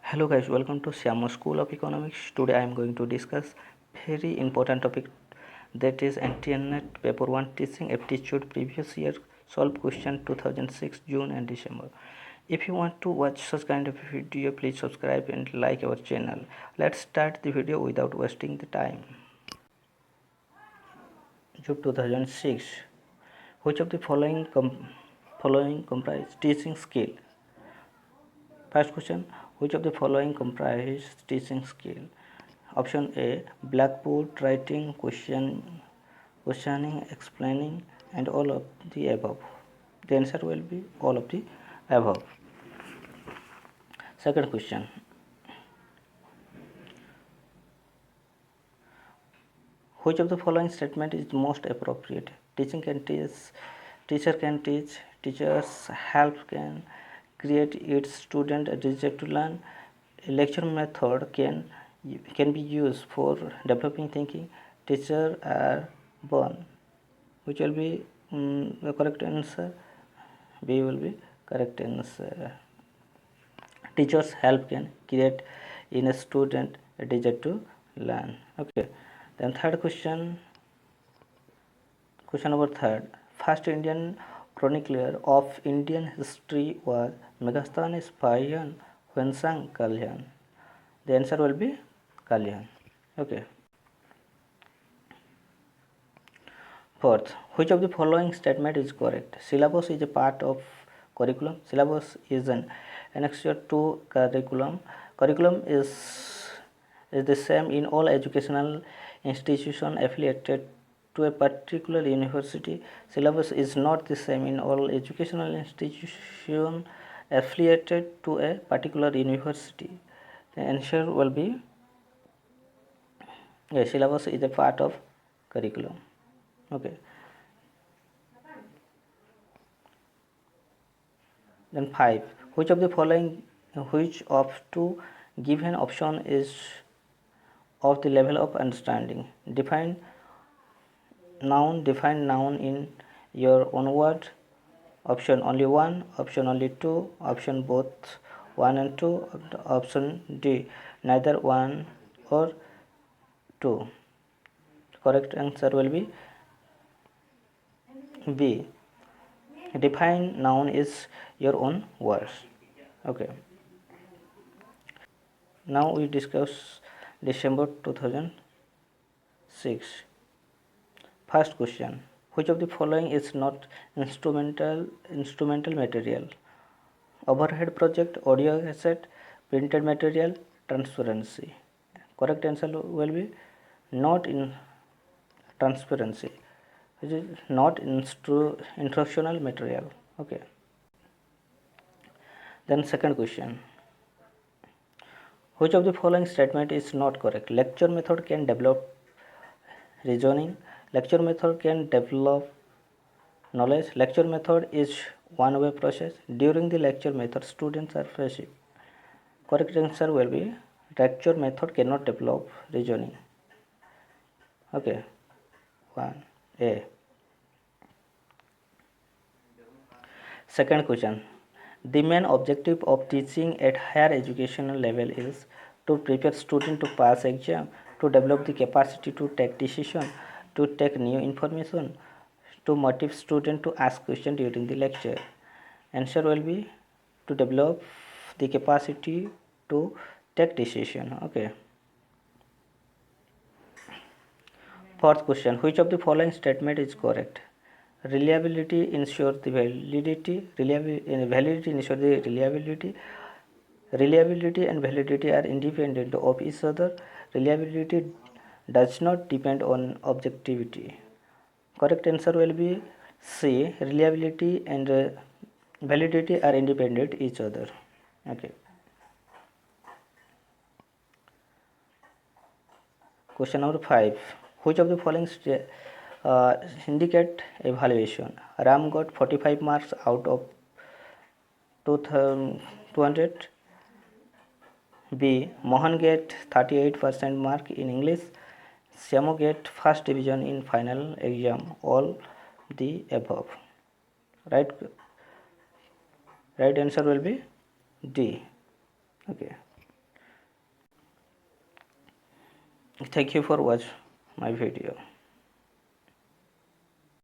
Hello guys, welcome to Syamo School of Economics. Today I am going to discuss very important topic, that is anti-net paper 1 teaching aptitude previous year solve question 2006 June and December. If you want to watch such kind of video, please subscribe and like our channel. Let's start the video without wasting the time. June 2006. Which of the following comprise teaching skill? First question, which of the following comprise teaching skill? Option A, blackboard writing, questioning, explaining, and all of the above. The answer will be all of the above. Second question, which of the following statement is most appropriate? Teacher can teach, teachers help can create its student a desire to learn. A lecture method can be used for developing thinking. Teachers are born. Which will be the correct answer? B will be correct answer. Teachers help can create in a student a desire to learn. Okay. Then third question. Question number third. First Indian chronicler of Indian history was Megasthenes Payan Huensang Kalyan. The answer will be Kalyan. Okay. Fourth, which of the following statement is correct? Syllabus is a part of curriculum. Syllabus is an annexure to curriculum. Curriculum is the same in all educational institutions affiliated to a particular university. Syllabus is not the same in all educational institutions affiliated to a particular university. The answer will be syllabus is a part of curriculum. Okay. Then 5. Which of two given option is of the level of understanding? Define noun in your own word. Option only 1, option only 2, option both 1 and 2, option D neither 1 or 2. Correct answer will be B. Define noun is your own words. Okay. Now we discuss December 2006. First question, which of the following is not instrumental material? Overhead project, audio cassette, printed material, transparency. Correct answer will be not in transparency. It is not instructional material. Okay. Then second question, which of the following statement is not correct? Lecture method can develop reasoning. Lecture method can develop knowledge. Lecture method is one-way process. During the lecture method, students are passive. Correct answer will be lecture method cannot develop reasoning. Okay. 1A. Second question, the main objective of teaching at higher educational level is to prepare students to pass exam, to develop the capacity to take decision, to take new information, to motivate students to ask questions during the lecture. Answer will be to develop the capacity to take decision. Okay. Fourth question, which of the following statement is correct? Reliability ensures the validity. Validity ensures the reliability. Reliability and validity are independent of each other. Reliability does not depend on objectivity. Correct answer will be C. Reliability and validity are independent each other. Okay. Question number 5. Which of the following indicate evaluation? Ram got 45 marks out of 200. B. Mohan get 38% mark in English. Syamo get first division in final exam. All the above. Right answer will be D. Okay. Thank you for watch my video.